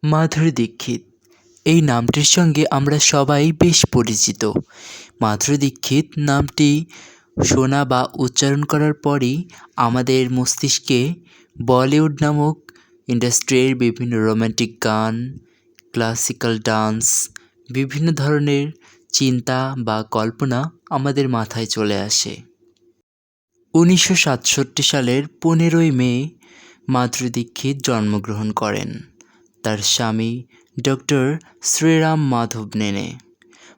মাধুরী দীক্ষিত এই নামটির সঙ্গে আমরা সবাই বেশ পরিচিত। মাধুরী দীক্ষিত নামটি শোনা বা উচ্চারণ করার পরই আমাদের মস্তিষ্কে বলিউড নামক ইন্ডাস্ট্রির বিভিন্ন রোম্যান্টিক গান, ক্লাসিক্যাল ডান্স, বিভিন্ন ধরনের চিন্তা বা কল্পনা আমাদের মাথায় চলে আসে। 1967 সালের 15ই মে মাধুরী দীক্ষিত জন্মগ্রহণ করেন তার স্বামী ডক্টর শ্রীরাম মাধব নেনে।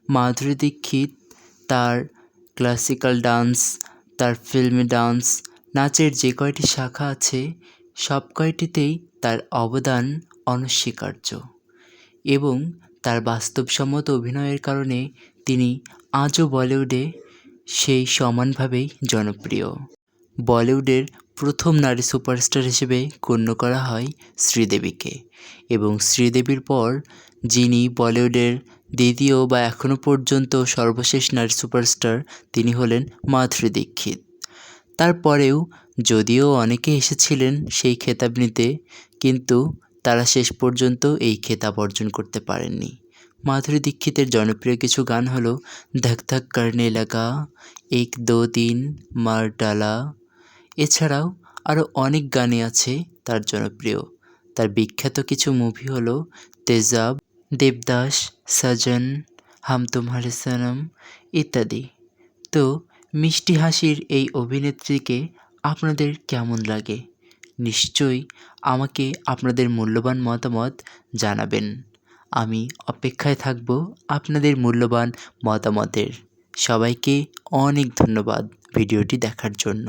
মাধুরী দীক্ষিত তার ক্লাসিক্যাল ডান্স, তার ফিল্মি ডান্স, নাচের যে কয়টি শাখা আছে সব কয়টিতেই তার অবদান অনস্বীকার্য এবং তার বাস্তবসম্মত অভিনয়ের কারণে তিনি আজও বলিউডে সেই সমানভাবেই জনপ্রিয়। বলিউডের প্রথম নারী সুপারস্টার হিসেবে গণ্য করা হয় শ্রীদেবীকে এবং শ্রীদেবীর পর যিনি বলিউডের দ্বিতীয় বা এখনও পর্যন্ত সর্বশেষ নারী সুপারস্টার তিনি হলেন মাধুরী দীক্ষিত। তারপরেও যদিও অনেকে এসেছিলেন সেই খেতাব নিতে, কিন্তু তারা শেষ পর্যন্ত এই খেতাব অর্জন করতে পারেননি। মাধুরী দীক্ষিতের জনপ্রিয় কিছু গান হলো ধক ধক করনে লাগা, এক দো তিন, মার ডালা। এছাড়াও আরও অনেক গানই আছে তার জনপ্রিয়। তার বিখ্যাত কিছু মুভি হলো তেজাব, দেবদাস, সজন, হাম তুমহারে সনম ইত্যাদি। তো মিষ্টি হাসির এই অভিনেত্রীকে আপনাদের কেমন লাগে? নিশ্চয়ই আমাকে আপনাদের মূল্যবান মতামত জানাবেন। আমি অপেক্ষায় থাকব আপনাদের মূল্যবান মতামতের। সবাইকে অনেক ধন্যবাদ ভিডিওটি দেখার জন্য।